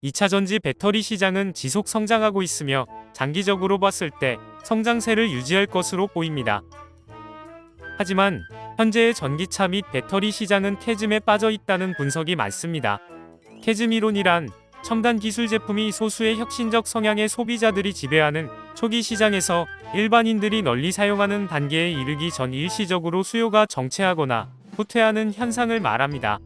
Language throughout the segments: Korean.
2차전지 배터리 시장은 지속 성장하고 있으며 장기적으로 봤을 때 성장세를 유지할 것으로 보입니다. 하지만 현재의 전기차 및 배터리 시장은 캐즘에 빠져 있다는 분석이 많습니다. 캐즘 이론이란 첨단 기술 제품이 소수의 혁신적 성향의 소비자들이 지배하는 초기 시장에서 일반인들이 널리 사용하는 단계에 이르기 전 일시적으로 수요가 정체하거나 후퇴하는 현상을 말합니다.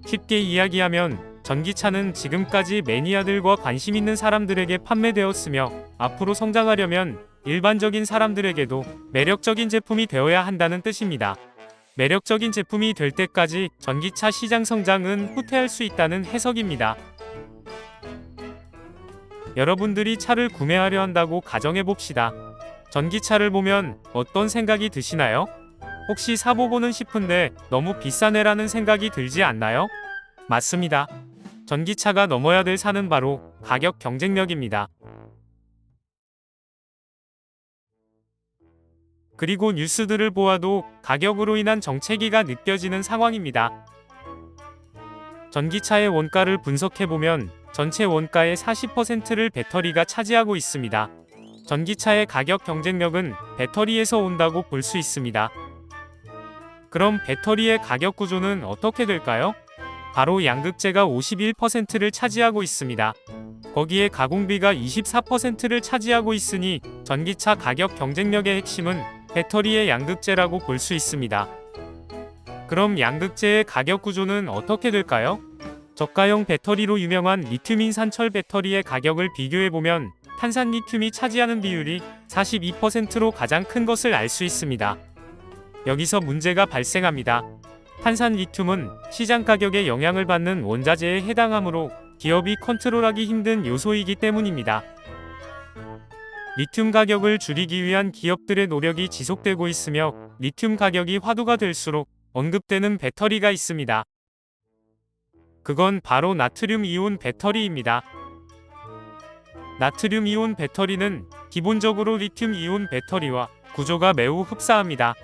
쉽게 이야기하면 전기차는 지금까지 매니아들과 관심 있는 사람들에게 판매되었으며 앞으로 성장하려면 일반적인 사람들에게도 매력적인 제품이 되어야 한다는 뜻입니다. 매력적인 제품이 될 때까지 전기차 시장 성장은 후퇴할 수 있다는 해석입니다. 여러분들이 차를 구매하려 한다고 가정해봅시다. 전기차를 보면 어떤 생각이 드시나요? 혹시 사보고는 싶은데 너무 비싸네라는 생각이 들지 않나요? 맞습니다. 전기차가 넘어야 될 산은 바로 가격 경쟁력입니다. 그리고 뉴스들을 보아도 가격으로 인한 정체기가 느껴지는 상황입니다. 전기차의 원가를 분석해보면 전체 원가의 40%를 배터리가 차지하고 있습니다. 전기차의 가격 경쟁력은 배터리에서 온다고 볼 수 있습니다. 그럼 배터리의 가격 구조는 어떻게 될까요? 바로 양극재가 51%를 차지하고 있습니다. 거기에 가공비가 24%를 차지하고 있으니 전기차 가격 경쟁력의 핵심은 배터리의 양극재라고 볼 수 있습니다. 그럼 양극재의 가격 구조는 어떻게 될까요? 저가형 배터리로 유명한 리튬 인산철 배터리의 가격을 비교해보면 탄산 리튬이 차지하는 비율이 42%로 가장 큰 것을 알 수 있습니다. 여기서 문제가 발생합니다. 탄산 리튬은 시장 가격에 영향을 받는 원자재에 해당하므로 기업이 컨트롤하기 힘든 요소이기 때문입니다. 리튬 가격을 줄이기 위한 기업들의 노력이 지속되고 있으며 리튬 가격이 화두가 될수록 언급되는 배터리가 있습니다. 그건 바로 나트륨 이온 배터리입니다. 나트륨 이온 배터리는 기본적으로 리튬 이온 배터리와 구조가 매우 흡사합니다.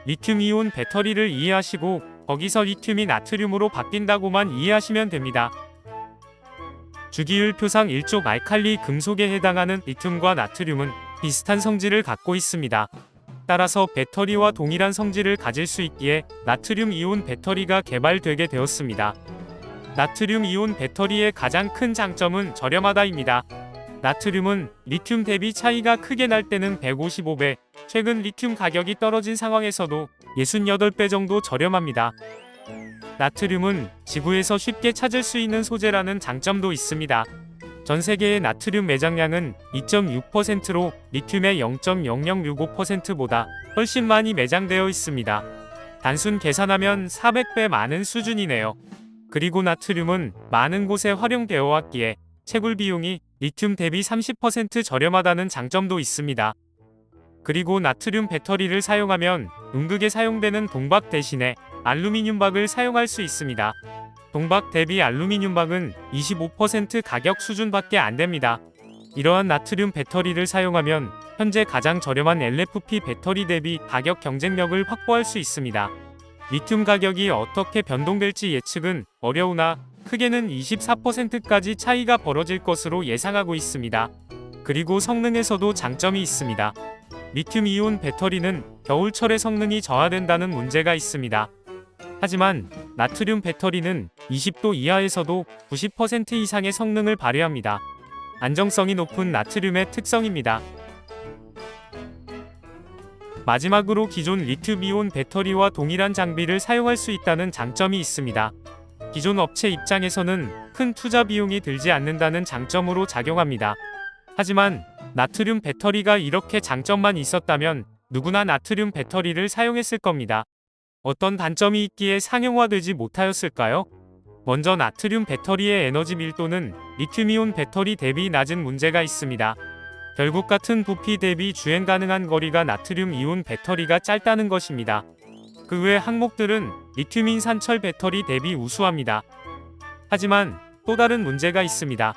리튬 이온 배터리를 이해하시고 거기서 리튬이 나트륨으로 바뀐다고만 이해하시면 됩니다. 주기율표상 일족 알칼리 금속에 해당하는 리튬과 나트륨은 비슷한 성질을 갖고 있습니다. 따라서 배터리와 동일한 성질을 가질 수 있기에 나트륨 이온 배터리가 개발되게 되었습니다. 나트륨 이온 배터리의 가장 큰 장점은 저렴하다입니다. 나트륨은 리튬 대비 차이가 크게 날 때는 155배, 최근 리튬 가격이 떨어진 상황에서도 68배 정도 저렴합니다. 나트륨은 지구에서 쉽게 찾을 수 있는 소재라는 장점도 있습니다. 전 세계의 나트륨 매장량은 2.6%로 리튬의 0.0065%보다 훨씬 많이 매장되어 있습니다. 단순 계산하면 400배 많은 수준이네요. 그리고 나트륨은 많은 곳에 활용되어 왔기에 채굴 비용이 리튬 대비 30% 저렴하다는 장점도 있습니다. 그리고 나트륨 배터리를 사용하면 음극에 사용되는 동박 대신에 알루미늄박을 사용할 수 있습니다. 동박 대비 알루미늄박은 25% 가격 수준밖에 안 됩니다. 이러한 나트륨 배터리를 사용하면 현재 가장 저렴한 LFP 배터리 대비 가격 경쟁력을 확보할 수 있습니다. 리튬 가격이 어떻게 변동될지 예측은 어려우나 크게는 24%까지 차이가 벌어질 것으로 예상하고 있습니다. 그리고 성능에서도 장점이 있습니다. 리튬 이온 배터리는 겨울철에 성능이 저하된다는 문제가 있습니다. 하지만 나트륨 배터리는 20도 이하에서도 90% 이상의 성능을 발휘합니다. 안정성이 높은 나트륨의 특성입니다. 마지막으로 기존 리튬 이온 배터리와 동일한 장비를 사용할 수 있다는 장점이 있습니다. 기존 업체 입장에서는 큰 투자 비용이 들지 않는다는 장점으로 작용합니다. 하지만 나트륨 배터리가 이렇게 장점만 있었다면 누구나 나트륨 배터리를 사용했을 겁니다. 어떤 단점이 있기에 상용화되지 못하였을까요? 먼저 나트륨 배터리의 에너지 밀도는 리튬이온 배터리 대비 낮은 문제가 있습니다. 결국 같은 부피 대비 주행 가능한 거리가 나트륨 이온 배터리가 짧다는 것입니다. 그 외 항목들은 리튬 인산철 배터리 대비 우수합니다. 하지만 또 다른 문제가 있습니다.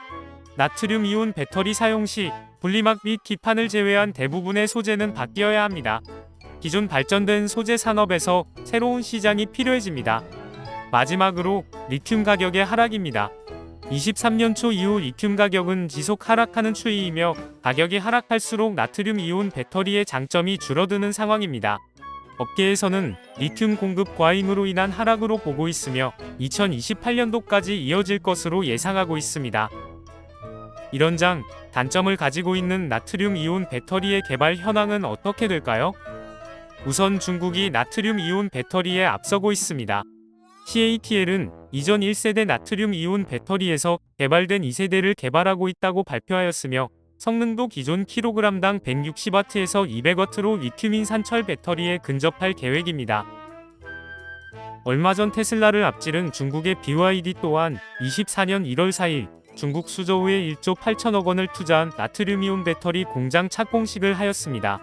나트륨 이온 배터리 사용 시 분리막 및 기판을 제외한 대부분의 소재는 바뀌어야 합니다. 기존 발전된 소재 산업에서 새로운 시장이 필요해집니다. 마지막으로 리튬 가격의 하락입니다. 23년 초 이후 리튬 가격은 지속 하락하는 추이이며 가격이 하락할수록 나트륨 이온 배터리의 장점이 줄어드는 상황입니다. 업계에서는 리튬 공급 과잉으로 인한 하락으로 보고 있으며 2028년도까지 이어질 것으로 예상하고 있습니다. 이런 단점을 가지고 있는 나트륨 이온 배터리의 개발 현황은 어떻게 될까요? 우선 중국이 나트륨 이온 배터리에 앞서고 있습니다. CATL은 이전 1세대 나트륨 이온 배터리에서 개발된 2세대를 개발하고 있다고 발표하였으며 성능도 기존 kg당 160W에서 200W로 리튬 인산철 배터리에 근접할 계획입니다. 얼마 전 테슬라를 앞지른 중국의 BYD 또한 24년 1월 4일 중국 수저우에 1조 8천억 원을 투자한 나트륨이온 배터리 공장 착공식을 하였습니다.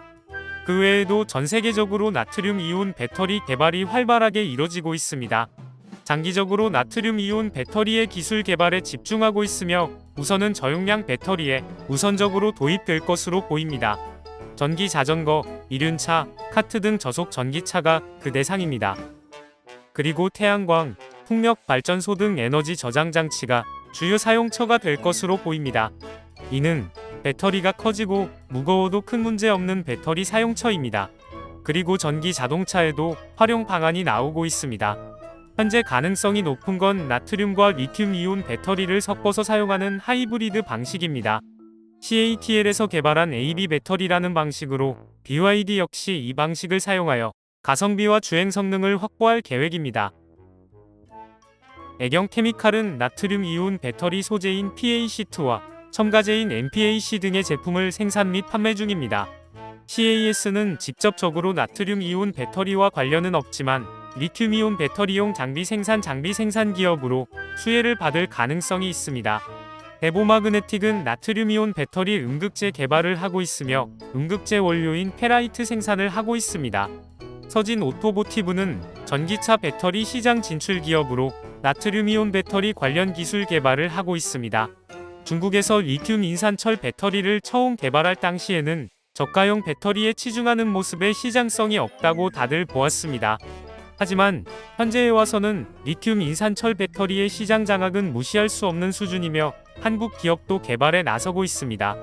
그 외에도 전 세계적으로 나트륨 이온 배터리 개발이 활발하게 이뤄지고 있습니다. 장기적으로 나트륨 이온 배터리의 기술 개발에 집중하고 있으며 우선은 저용량 배터리에 우선적으로 도입될 것으로 보입니다. 전기 자전거, 이륜차, 카트 등 저속 전기차가 그 대상입니다. 그리고 태양광, 풍력 발전소 등 에너지 저장 장치가 주요 사용처가 될 것으로 보입니다. 이는 배터리가 커지고 무거워도 큰 문제 없는 배터리 사용처입니다. 그리고 전기 자동차에도 활용 방안이 나오고 있습니다. 현재 가능성이 높은 건 나트륨과 리튬 이온 배터리를 섞어서 사용하는 하이브리드 방식입니다. CATL에서 개발한 AB 배터리라는 방식으로 BYD 역시 이 방식을 사용하여 가성비와 주행 성능을 확보할 계획입니다. 애경 케미칼은 나트륨 이온 배터리 소재인 PAC2와 첨가제인 NPAC 등의 제품을 생산 및 판매 중입니다. CAS는 직접적으로 나트륨 이온 배터리와 관련은 없지만 리튬 이온 배터리용 장비 생산 기업으로 수혜를 받을 가능성이 있습니다. 데보마그네틱은 나트륨 이온 배터리 음극재 개발을 하고 있으며 음극재 원료인 페라이트 생산을 하고 있습니다. 서진 오토모티브는 전기차 배터리 시장 진출 기업으로 나트륨 이온 배터리 관련 기술 개발을 하고 있습니다. 중국에서 리튬 인산철 배터리를 처음 개발할 당시에는 저가형 배터리에 치중하는 모습에 시장성이 없다고 다들 보았습니다. 하지만 현재에 와서는 리튬 인산철 배터리의 시장 장악은 무시할 수 없는 수준이며 한국 기업도 개발에 나서고 있습니다.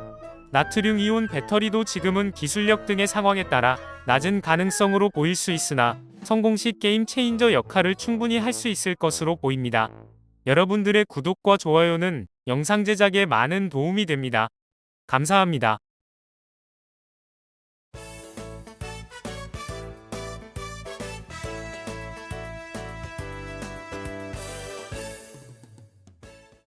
나트륨 이온 배터리도 지금은 기술력 등의 상황에 따라 낮은 가능성으로 보일 수 있으나 성공 시 게임 체인저 역할을 충분히 할 수 있을 것으로 보입니다. 여러분들의 구독과 좋아요는 영상 제작에 많은 도움이 됩니다. 감사합니다.